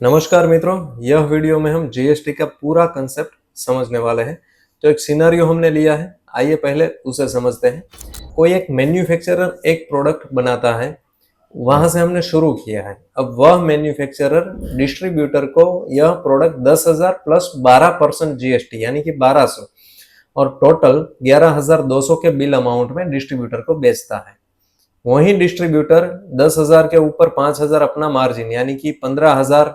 नमस्कार मित्रों, यह वीडियो में हम जीएसटी का पूरा कंसेप्ट समझने वाले हैं। तो एक सिनेरियो हमने लिया है, आइए पहले उसे समझते हैं। कोई एक मैन्युफैक्चरर एक प्रोडक्ट बनाता है, वहां से हमने शुरू किया है। अब वह मैन्युफैक्चरर डिस्ट्रीब्यूटर को यह प्रोडक्ट 10,000 प्लस 12% जीएसटी यानी कि 1200 और टोटल 11,200 के बिल अमाउंट में डिस्ट्रीब्यूटर को बेचता है। वहीं डिस्ट्रीब्यूटर 10,000 के ऊपर 5,000 अपना मार्जिन यानी कि 15,000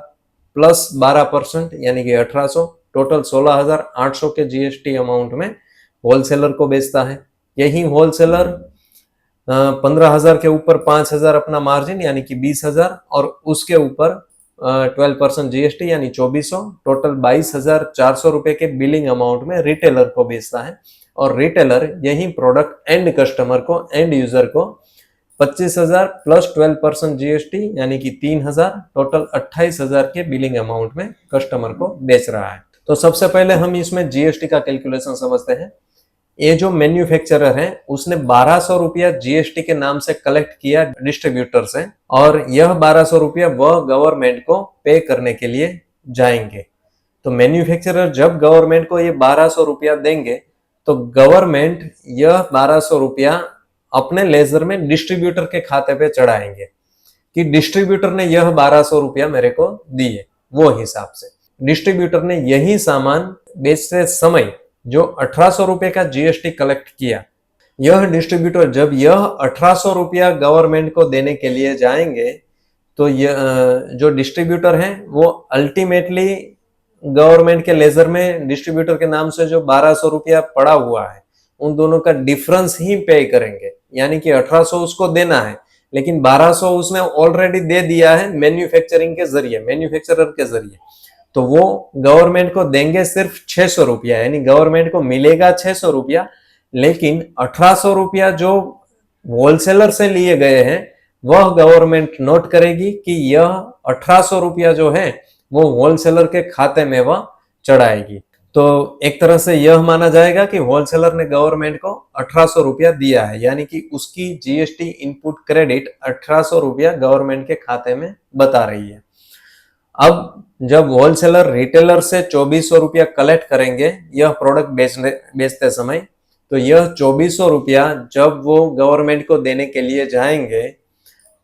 प्लस 12% यानी कि 1800 टोटल 16,800 के जीएसटी अमाउंट में होलसेलर को बेचता है। यही होलसेलर 15,000 के ऊपर 5,000 अपना मार्जिन यानी कि 20,000 और उसके ऊपर 12% जीएसटी यानी 2400 टोटल 22,400 रुपए के बिलिंग अमाउंट में रिटेलर को बेचता है। और रिटेलर यही प्रोडक्ट एंड कस्टमर को एंड यूजर को 25,000 प्लस 12% जीएसटी यानी कि 3,000 टोटल 28,000 के बिलिंग अमाउंट में कस्टमर को बेच रहा है। तो सबसे पहले हम इसमें जीएसटी का कैलकुलेशन समझते हैं। ये जो मैन्युफैक्चरर है उसने 1,200 रुपया जीएसटी के नाम से कलेक्ट किया डिस्ट्रीब्यूटर से और यह 1,200 रुपया वह गवर्नमेंट को पे करने के लिए जाएंगे। तो मैन्युफैक्चरर जब गवर्नमेंट को ये 1,200 रुपया देंगे तो गवर्नमेंट यह 1,200 रुपया अपने लेजर में डिस्ट्रीब्यूटर के खाते पे चढ़ाएंगे कि डिस्ट्रीब्यूटर ने यह 1,200 रुपया मेरे को दिए। वो हिसाब से डिस्ट्रीब्यूटर ने यही सामान बेचते समय जो 1,800 रुपये का जीएसटी कलेक्ट किया, यह डिस्ट्रीब्यूटर जब यह 1,800 रुपया गवर्नमेंट को देने के लिए जाएंगे तो यह जो डिस्ट्रीब्यूटर है वो अल्टीमेटली गवर्नमेंट के लेजर में डिस्ट्रीब्यूटर के नाम से जो 1,200 रुपया पड़ा हुआ है उन दोनों का डिफरेंस ही पे करेंगे। यानी कि 1,800 उसको देना है लेकिन 1,200 उसने ऑलरेडी दे दिया है मैन्युफैक्चरिंग के जरिए, मैन्युफैक्चरर के जरिए। तो वो गवर्नमेंट को देंगे सिर्फ 600 रुपया, यानी गवर्नमेंट को मिलेगा 600 रुपया, लेकिन 1,800 रुपया जो होलसेलर से लिए गए हैं वह गवर्नमेंट नोट करेगी कि यह 1,800 रुपया जो है वो होलसेलर के खाते में वह चढ़ाएगी। तो एक तरह से यह माना जाएगा कि होलसेलर ने गवर्नमेंट को 1,800 रुपया दिया है, यानी कि उसकी जीएसटी इनपुट क्रेडिट 1,800 रुपया गवर्नमेंट के खाते में बता रही है। अब जब होलसेलर रिटेलर से 2,400 रुपया कलेक्ट करेंगे यह प्रोडक्ट बेचते समय, तो यह 2,400 रुपया जब वो गवर्नमेंट को देने के लिए जाएंगे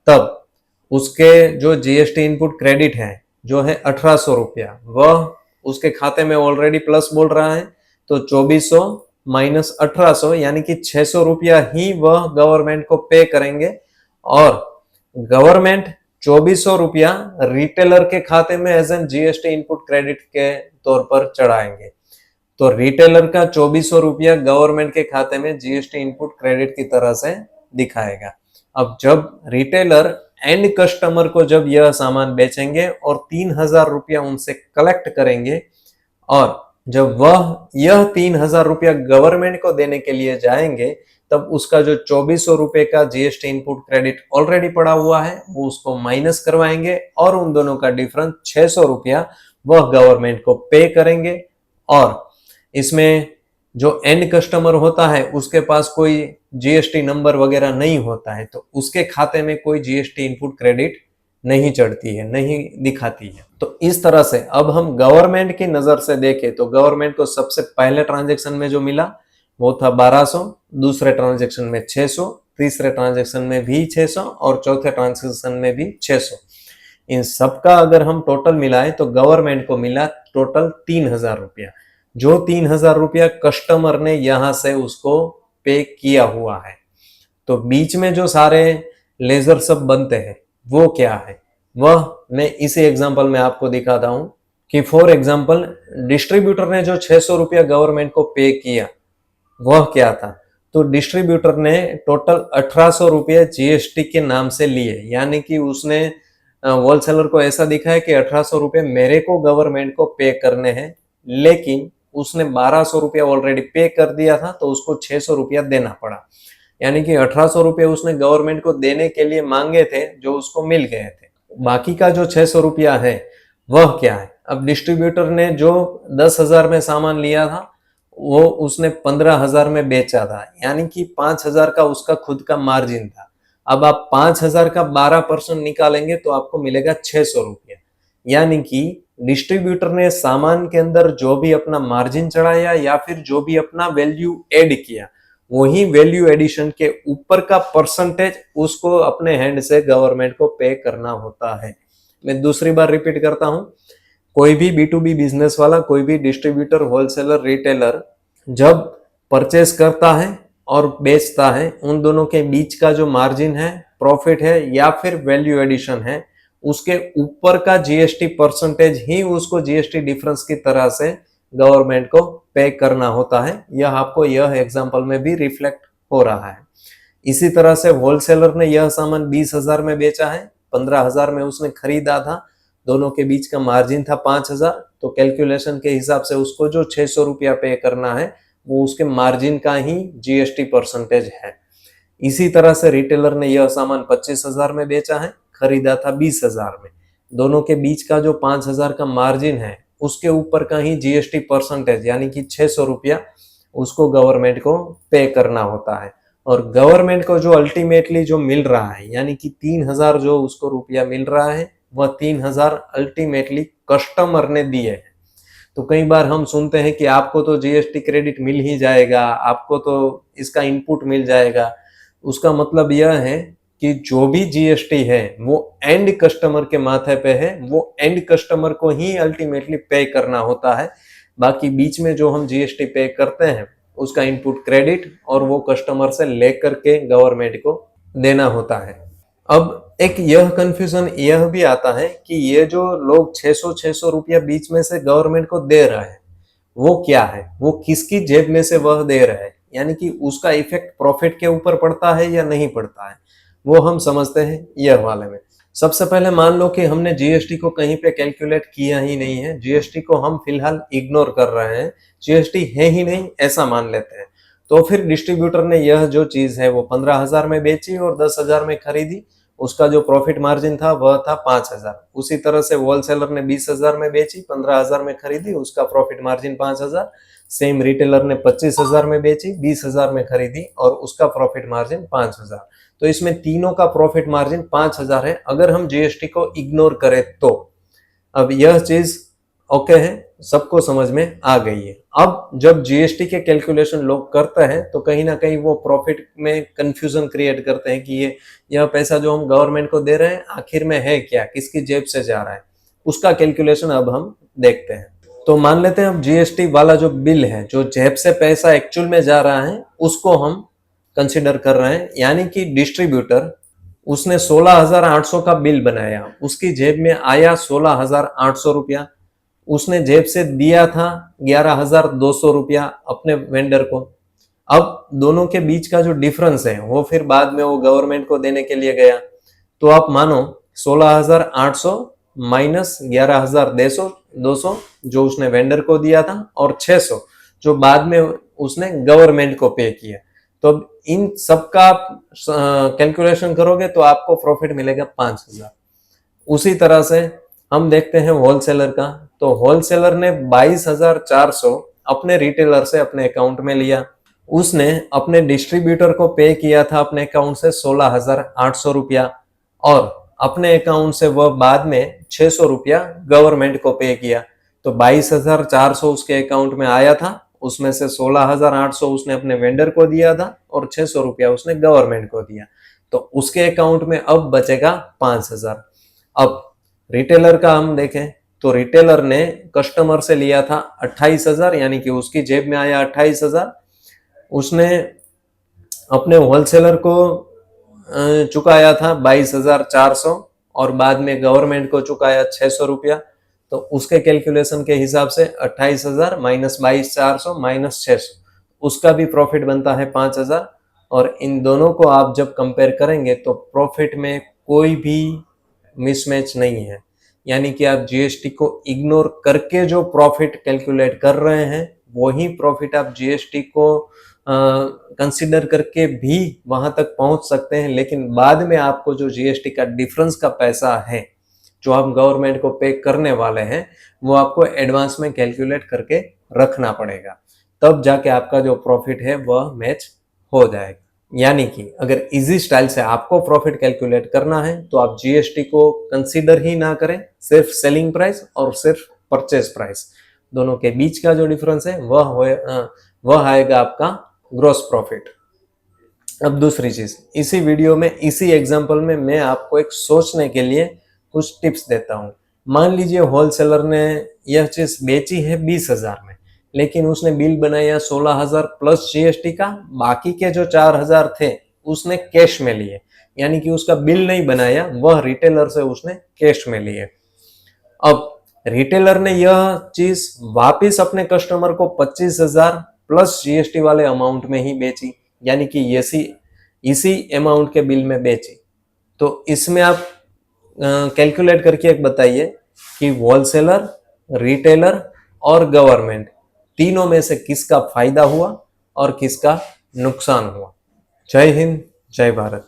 तब उसके जो जीएसटी इनपुट क्रेडिट है जो है 1,800 रुपया, वह उसके खाते में ऑलरेडी प्लस बोल रहा है। तो 2,400 माइनस 1,800 यानी कि 600 रुपया ही वह गवर्नमेंट को पे करेंगे और गवर्नमेंट 2,400 रुपया रिटेलर के खाते में as an GST input credit के तौर पर चढ़ाएंगे। तो रिटेलर का 2,400 रुपया गवर्नमेंट के खाते में जीएसटी इनपुट क्रेडिट की तरह से दिखाएगा। अब जब रिटेलर एंड कस्टमर को जब यह सामान बेचेंगे और 3,000 रुपया उनसे कलेक्ट करेंगे और जब वह यह 3,000 रुपया गवर्नमेंट को देने के लिए जाएंगे तब उसका जो 2,400 रुपए का जीएसटी इनपुट क्रेडिट ऑलरेडी पड़ा हुआ है वो उसको माइनस करवाएंगे और उन दोनों का डिफरेंस 600 रुपया वह गवर्नमेंट को पे करेंगे। और इसमें जो एंड कस्टमर होता है उसके पास कोई जीएसटी नंबर वगैरह नहीं होता है, तो उसके खाते में कोई जीएसटी इनपुट क्रेडिट नहीं चढ़ती है, नहीं दिखाती है। तो इस तरह से अब हम गवर्नमेंट की नजर से देखें तो गवर्नमेंट को सबसे पहले ट्रांजैक्शन में जो मिला वो था 1,200, दूसरे ट्रांजैक्शन में 600, तीसरे ट्रांजैक्शन में भी 600 और चौथे ट्रांजैक्शन में भी 600। इन सबका अगर हम टोटल मिलाएं तो गवर्नमेंट को मिला टोटल 3,000 रुपया, जो 3,000 रुपया कस्टमर ने यहां से उसको पे किया हुआ है। तो बीच में जो सारे लेजर सब बनते हैं वो क्या है, वह मैं इसी एग्जांपल में आपको दिखाता हूं कि फॉर एग्जांपल डिस्ट्रीब्यूटर ने जो 600 रुपया गवर्नमेंट को पे किया वह क्या था। तो डिस्ट्रीब्यूटर ने टोटल 1,800 रुपये जीएसटी के नाम से लिए, यानी कि उसने होलसेलर को ऐसा दिखाया कि 1,800 रुपये मेरे को गवर्नमेंट को पे करने हैं, लेकिन उसने 1,200 रुपया ऑलरेडी पे कर दिया था तो उसको 600 रुपया देना पड़ा। यानी कि 1,800 रुपये उसने गवर्नमेंट को देने के लिए मांगे थे जो उसको मिल गए थे। बाकी का जो 600 रुपया है वह क्या है। अब डिस्ट्रीब्यूटर ने जो 10,000 में सामान लिया था वो उसने 15,000 में बेचा था, यानी कि 5,000 का उसका खुद का मार्जिन था। अब आप 5,000 का 12% निकालेंगे तो आपको मिलेगा 600 रुपया। यानी कि डिस्ट्रीब्यूटर ने सामान के अंदर जो भी अपना मार्जिन चढ़ाया या फिर जो भी अपना वैल्यू ऐड किया, वही वैल्यू एडिशन के ऊपर का परसेंटेज उसको अपने हैंड से गवर्नमेंट को पे करना होता है। मैं दूसरी बार रिपीट करता हूं, कोई भी B2B बिजनेस वाला, कोई भी डिस्ट्रीब्यूटर, होलसेलर, रिटेलर जब परचेस करता है और बेचता है, उन दोनों के बीच का जो मार्जिन है, प्रॉफिट है या फिर वैल्यू एडिशन है, उसके ऊपर का जीएसटी परसेंटेज ही उसको जीएसटी डिफरेंस की तरह से गवर्नमेंट को पे करना होता है। यह आपको यह एग्जांपल में भी रिफ्लेक्ट हो रहा है। इसी तरह से होलसेलर ने यह सामान 20,000 में बेचा है, 15,000 में उसने खरीदा था, दोनों के बीच का मार्जिन था 5,000, तो कैलकुलेशन के हिसाब से उसको जो 600 रुपया पे करना है वो उसके मार्जिन का ही जीएसटी परसेंटेज है। इसी तरह से रिटेलर ने यह सामान 25,000 में बेचा है, खरीदा था 20,000 में, दोनों के बीच का जो 5,000 का मार्जिन है उसके ऊपर का ही जीएसटी परसेंटेज यानी कि 600 रुपया उसको गवर्नमेंट को पे करना होता है। और गवर्नमेंट को जो अल्टीमेटली जो मिल रहा है यानी कि 3,000 जो उसको रुपया मिल रहा है, वह 3,000 अल्टीमेटली कस्टमर ने दिए हैं। तो कई बार हम सुनते हैं कि आपको तो जीएसटी क्रेडिट मिल ही जाएगा, आपको तो इसका इनपुट मिल जाएगा। उसका मतलब यह है कि जो भी जीएसटी है वो एंड कस्टमर के माथे पे है, वो एंड कस्टमर को ही अल्टीमेटली पे करना होता है। बाकी बीच में जो हम जीएसटी पे करते हैं उसका इनपुट क्रेडिट और वो कस्टमर से लेकर के गवर्नमेंट को देना होता है। अब एक यह कंफ्यूजन यह भी आता है कि ये जो लोग 600 रुपया बीच में से गवर्नमेंट को दे रहे हैं वो क्या है, वो किसकी जेब में से वह दे रहे हैं, यानी कि उसका इफेक्ट प्रॉफिट के ऊपर पड़ता है या नहीं पड़ता है, वो हम समझते हैं यह वाले में। सबसे पहले मान लो कि हमने जीएसटी को कहीं पे कैलकुलेट किया ही नहीं है, जीएसटी को हम फिलहाल इग्नोर कर रहे हैं, जीएसटी है ही नहीं ऐसा मान लेते हैं। तो फिर डिस्ट्रीब्यूटर ने यह जो चीज है वो 15,000 में बेची और 10,000 में खरीदी, उसका जो प्रॉफिट मार्जिन था वह था 5,000। उसी तरह से होलसेलर ने 20,000 में बेची, 15,000 में खरीदी, उसका प्रॉफिट मार्जिन 5,000। सेम रिटेलर ने 25,000 में बेची, 20,000 में खरीदी और उसका प्रॉफिट मार्जिन 5,000। तो इसमें तीनों का प्रॉफिट मार्जिन 5,000 है अगर हम जीएसटी को इग्नोर करें तो। अब यह चीज ओके है, सबको समझ में आ गई है। अब जब जीएसटी के कैलकुलेशन लोग करते हैं तो कहीं ना कहीं वो प्रॉफिट में कंफ्यूजन क्रिएट करते हैं कि यह पैसा जो हम गवर्नमेंट को दे रहे हैं आखिर में है क्या, किसकी जेब से जा रहा है, उसका कैलकुलेशन अब हम देखते हैं। तो मान लेते हैं अब जीएसटी वाला जो बिल है, जो जेब से पैसा एक्चुअल में जा रहा है उसको हम कंसिडर कर रहे हैं, यानी कि डिस्ट्रीब्यूटर उसने 16,800 का बिल बनाया, उसकी जेब में आया 16,800 रुपया, उसने जेब से दिया था 11,200 रुपया अपने वेंडर को। अब दोनों के बीच का जो डिफरेंस है वो फिर बाद में वो गवर्नमेंट को देने के लिए गया। तो आप मानो 16,800 माइनस 11,200 जो उसने वेंडर को दिया था और 600 जो बाद में उसने गवर्नमेंट को पे किया। तो अब इन सबका आप कैलकुलेशन करोगे तो आपको प्रॉफिट मिलेगा 5,000। उसी तरह से हम देखते हैं होलसेलर का, तो होलसेलर ने 22,400 अपने रिटेलर से अपने अकाउंट में लिया, उसने अपने डिस्ट्रीब्यूटर को पे किया था अपने अकाउंट से 16,800 रुपया और अपने अकाउंट से वह बाद में 600 रुपया गवर्नमेंट को पे किया। तो 22,400 उसके अकाउंट में आया था, उसमें से 16,800 उसने अपने वेंडर को दिया था और 600 रुपया उसने गवर्नमेंट को दिया। तो उसके अकाउंट में अब बचेगा 5,000। अब रिटेलर का हम देखें तो रिटेलर ने कस्टमर से लिया था 28,000, यानी कि उसकी जेब में आया 28,000। उसने अपने होलसेलर को चुकाया था 22,400 और बाद में गवर्नमेंट को चुकाया 600 रुपया। तो उसके कैलकुलेशन के हिसाब से 28,000 माइनस 22,400 माइनस 600, उसका भी प्रॉफिट बनता है 5,000। और इन दोनों को आप जब कंपेयर करेंगे तो प्रॉफिट में कोई भी मिसमैच नहीं है, यानी कि आप जीएसटी को इग्नोर करके जो प्रॉफिट कैलकुलेट कर रहे हैं वही प्रॉफिट आप जीएसटी को कंसिडर करके भी वहां तक पहुंच सकते हैं। लेकिन बाद में आपको जो जीएसटी का डिफरेंस का पैसा है जो आप गवर्नमेंट को पे करने वाले हैं वो आपको एडवांस में कैलकुलेट करके रखना पड़ेगा, तब जाके आपका जो प्रॉफिट है वह मैच हो जाएगा। यानी कि अगर इजी स्टाइल से आपको प्रॉफिट कैलकुलेट करना है तो आप जीएसटी को कंसीडर ही ना करें, सिर्फ सेलिंग प्राइस और सिर्फ परचेज प्राइस दोनों के बीच का जो डिफरेंस है वह आएगा आपका ग्रॉस प्रॉफिट। अब दूसरी चीज, इसी वीडियो में इसी एग्जांपल में मैं आपको एक सोचने के लिए कुछ टिप्स देता हूं। मान लीजिए होलसेलर ने यह चीज बेची है 20,000 में, लेकिन उसने बिल बनाया 16,000 प्लस जीएसटी का, बाकी के जो 4,000 थे उसने कैश में लिए, यानी कि उसका बिल नहीं बनाया, वह रिटेलर से उसने कैश में लिए। अब रिटेलर ने यह चीज वापिस अपने कस्टमर को 25,000 प्लस जीएसटी वाले अमाउंट में ही बेची, यानी कि इसी अमाउंट के बिल में बेची। तो इसमें आप कैलकुलेट करके एक बताइए कि होलसेलर, रिटेलर और गवर्नमेंट तीनों में से किसका फायदा हुआ और किसका नुकसान हुआ। जय हिंद, जय भारत।